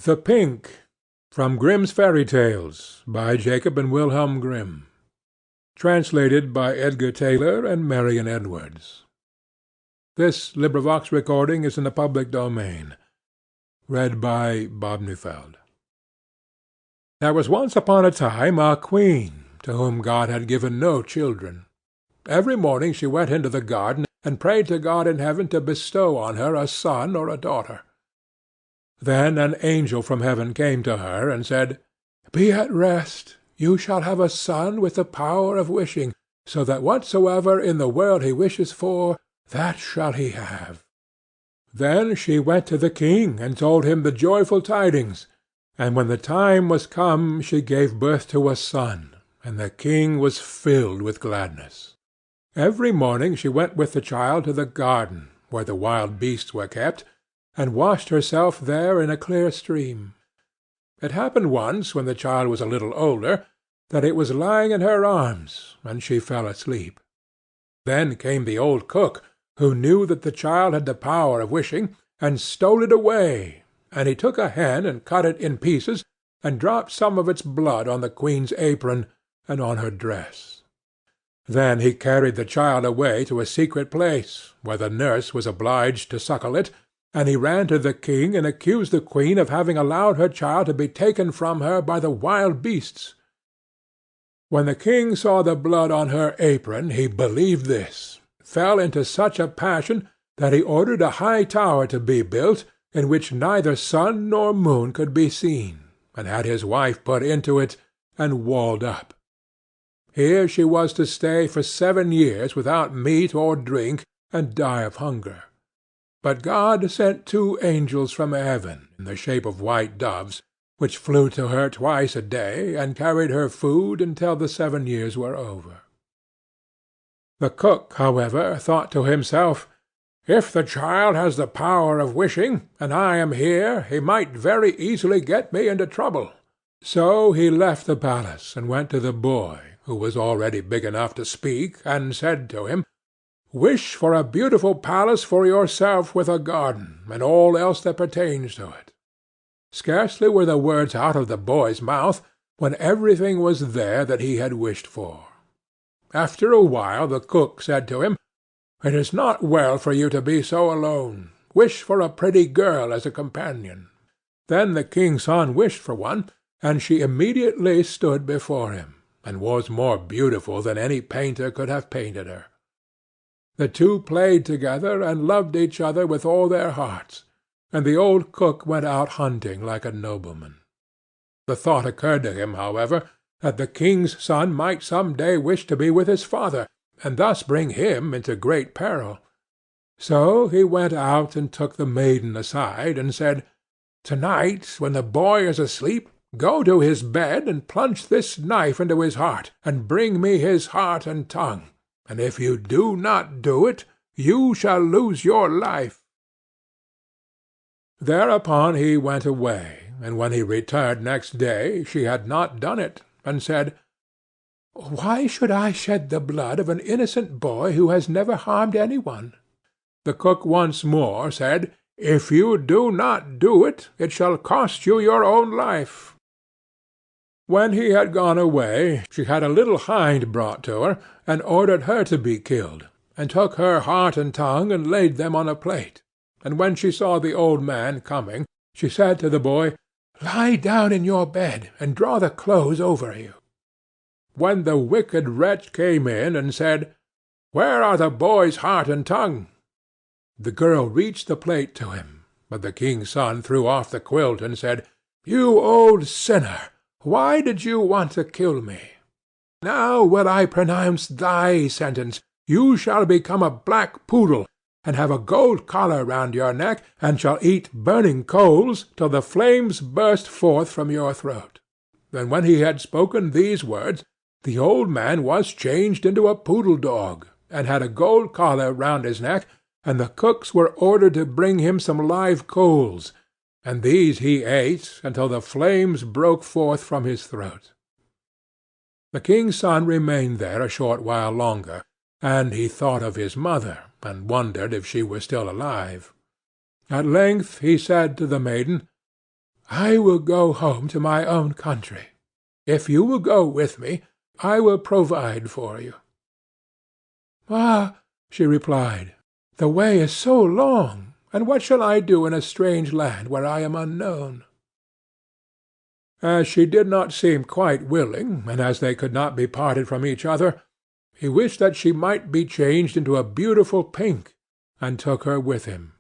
The Pink, from Grimm's Fairy Tales, by Jacob and Wilhelm Grimm. Translated by Edgar Taylor and Marion Edwards. This recording is in the public domain. Read by Bob Neufeld. There was once upon a time a queen, to whom God had given no children. Every morning she went into the garden and prayed to God in heaven to bestow on her a son or a daughter. Then an angel from heaven came to her and said, "Be at rest. You shall have a son with the power of wishing, so that whatsoever in the world he wishes for, that shall he have." Then she went to the king and told him the joyful tidings, and when the time was come she gave birth to a son, and the king was filled with gladness. Every morning she went with the child to the garden, where the wild beasts were kept, and washed herself there in a clear stream. It happened once, when the child was a little older, that it was lying in her arms, and she fell asleep. Then came the old cook, who knew that the child had the power of wishing, and stole it away, and he took a hen and cut it in pieces, and dropped some of its blood on the queen's apron and on her dress. Then he carried the child away to a secret place, where the nurse was obliged to suckle it, and he ran to the king and accused the queen of having allowed her child to be taken from her by the wild beasts. When the king saw the blood on her apron, he believed this, fell into such a passion that he ordered a high tower to be built, in which neither sun nor moon could be seen, and had his wife put into it and walled up. Here she was to stay for 7 years without meat or drink, and die of hunger. But God sent 2 angels from heaven, in the shape of white doves, which flew to her twice a day, and carried her food until the 7 years were over. The cook, however, thought to himself, "If the child has the power of wishing, and I am here, he might very easily get me into trouble." So he left the palace, and went to the boy, who was already big enough to speak, and said to him, "Wish for a beautiful palace for yourself with a garden, and all else that pertains to it." Scarcely were the words out of the boy's mouth, when everything was there that he had wished for. After a while the cook said to him, "It is not well for you to be so alone. Wish for a pretty girl as a companion." Then the king's son wished for one, and she immediately stood before him, and was more beautiful than any painter could have painted her. The 2 played together, and loved each other with all their hearts, and the old cook went out hunting like a nobleman. The thought occurred to him, however, that the king's son might some day wish to be with his father, and thus bring him into great peril. So he went out and took the maiden aside, and said, "To-night, when the boy is asleep, go to his bed and plunge this knife into his heart, and bring me his heart and tongue. And if you do not do it, you shall lose your life." Thereupon he went away, and when he returned next day she had not done it, and said, "Why should I shed the blood of an innocent boy who has never harmed any one?" The cook once more said, "If you do not do it, it shall cost you your own life." When he had gone away, she had a little hind brought to her, and ordered her to be killed, and took her heart and tongue and laid them on a plate. And when she saw the old man coming, she said to the boy, "Lie down in your bed, and draw the clothes over you." When the wicked wretch came in and said, "Where are the boy's heart and tongue?" the girl reached the plate to him, but the king's son threw off the quilt and said, "You old sinner! Why did you want to kill me? Now will I pronounce thy sentence. You shall become a black poodle, and have a gold collar round your neck, and shall eat burning coals till the flames burst forth from your throat." And when he had spoken these words, the old man was changed into a poodle dog, and had a gold collar round his neck, and the cooks were ordered to bring him some live coals, and these he ate until the flames broke forth from his throat. The king's son remained there a short while longer, and he thought of his mother, and wondered if she were still alive. At length he said to the maiden, I will go home to my own country. If you will go with me, I will provide for you." "Ah," she replied, "the way is so long, and what shall I do in a strange land where I am unknown?" As she did not seem quite willing, and as they could not be parted from each other, he wished that she might be changed into a beautiful pink, and took her with him.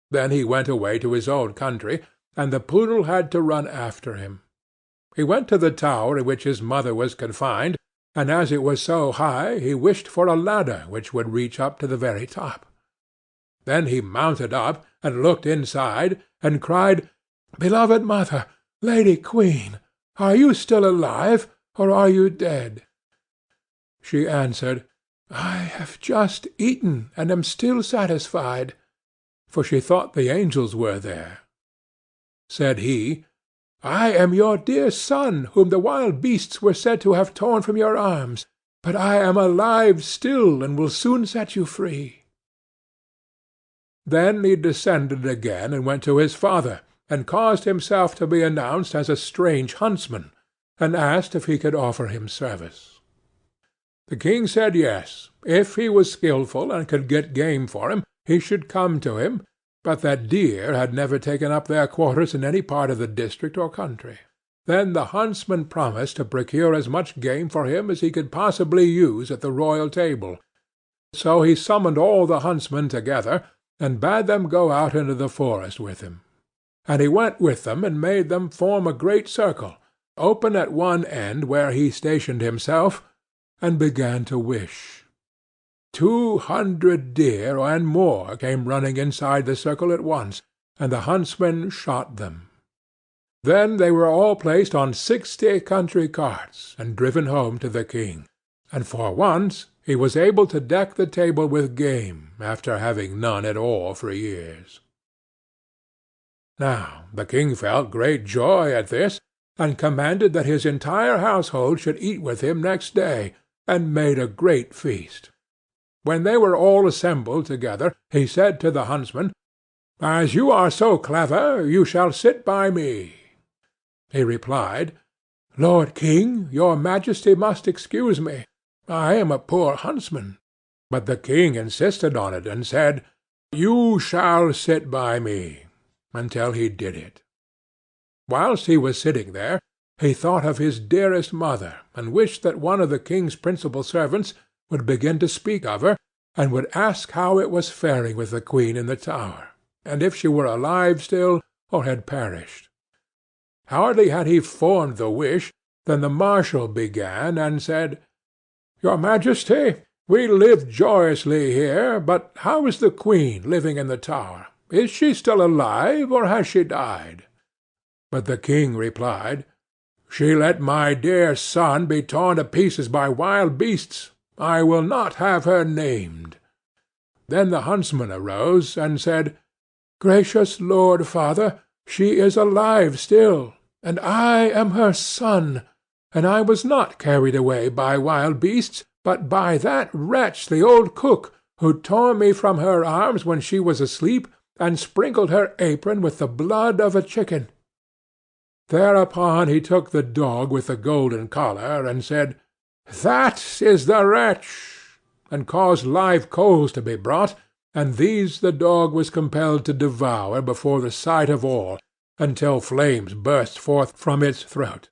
Then he went away to his own country, and the poodle had to run after him. He went to the tower in which his mother was confined, and as it was so high, he wished for a ladder which would reach up to the very top. Then he mounted up, and looked inside, and cried, "Beloved mother, Lady Queen, are you still alive, or are you dead?" She answered, "I have just eaten, and am still satisfied," for she thought the angels were there. Said he, "I am your dear son, whom the wild beasts were said to have torn from your arms, but I am alive still, and will soon set you free." Then he descended again, and went to his father, and caused himself to be announced as a strange huntsman, and asked if he could offer him service. The king said yes, if he was skilful and could get game for him, he should come to him, but that deer had never taken up their quarters in any part of the district or country. Then the huntsman promised to procure as much game for him as he could possibly use at the royal table. So he summoned all the huntsmen together, and bade them go out into the forest with him. And he went with them, and made them form a great circle, open at one end where he stationed himself, and began to wish. 200 deer and more came running inside the circle at once, and the huntsmen shot them. Then they were all placed on 60 country carts, and driven home to the king, and for once he was able to deck the table with game, after having none at all for years. Now the king felt great joy at this, and commanded that his entire household should eat with him next day, and made a great feast. When they were all assembled together, he said to the huntsman, "As you are so clever, you shall sit by me." He replied, "Lord King, your Majesty must excuse me. I am a poor huntsman." But the king insisted on it, and said, "You shall sit by me," until he did it. Whilst he was sitting there, he thought of his dearest mother, and wished that one of the king's principal servants would begin to speak of her, and would ask how it was faring with the queen in the tower, and if she were alive still, or had perished. Hardly had he formed the wish, than the marshal began, and said, "Your Majesty, we live joyously here, but how is the queen living in the tower? Is she still alive, or has she died?" But the king replied, "She let my dear son be torn to pieces by wild beasts. I will not have her named." Then the huntsman arose, and said, "Gracious lord father, she is alive still, and I am her son, and I was not carried away by wild beasts, but by that wretch the old cook, who tore me from her arms when she was asleep, and sprinkled her apron with the blood of a chicken." Thereupon he took the dog with the golden collar, and said, "That is the wretch," and caused live coals to be brought, and these the dog was compelled to devour before the sight of all, until flames burst forth from its throat.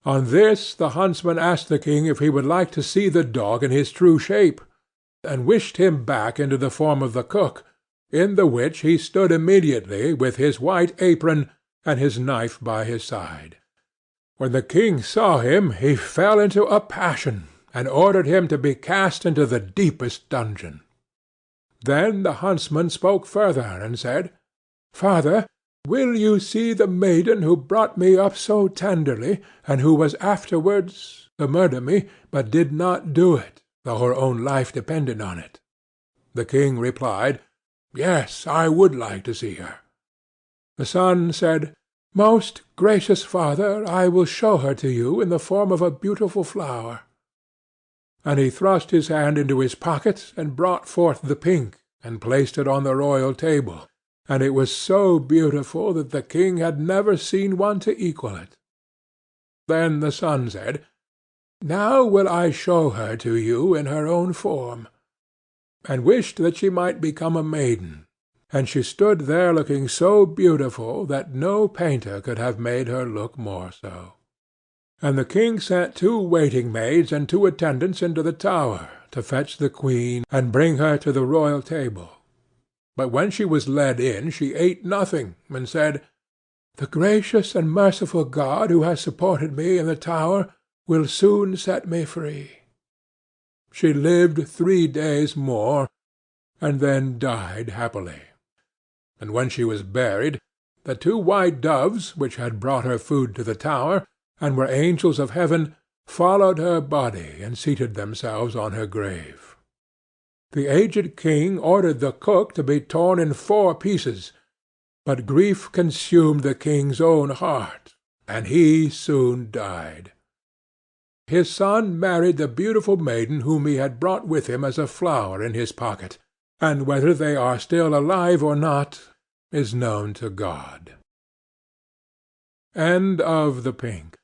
On this the huntsman asked the king if he would like to see the dog in his true shape, and wished him back into the form of the cook, in the which he stood immediately with his white apron and his knife by his side. When the king saw him he fell into a passion, and ordered him to be cast into the deepest dungeon. Then the huntsman spoke further, and said, "Father, will you see the maiden who brought me up so tenderly, and who was afterwards to murder me, but did not do it, though her own life depended on it?" The king replied, "Yes, I would like to see her." The son said, "Most gracious father, I will show her to you in the form of a beautiful flower." And he thrust his hand into his pocket, and brought forth the pink, and placed it on the royal table, and it was so beautiful that the king had never seen one to equal it. Then the son said, "Now will I show her to you in her own form," and wished that she might become a maiden, and she stood there looking so beautiful that no painter could have made her look more so. And the king sent 2 waiting maids and 2 attendants into the tower to fetch the queen and bring her to the royal table. But when she was led in she ate nothing, and said, "The gracious and merciful God who has supported me in the tower will soon set me free." She lived 3 days more, and then died happily. And when she was buried, the 2 white doves, which had brought her food to the tower, and were angels of heaven, followed her body and seated themselves on her grave. The aged king ordered the cook to be torn in 4 pieces, but grief consumed the king's own heart, and he soon died. His son married the beautiful maiden whom he had brought with him as a flower in his pocket, and whether they are still alive or not is known to God. End of The Pink.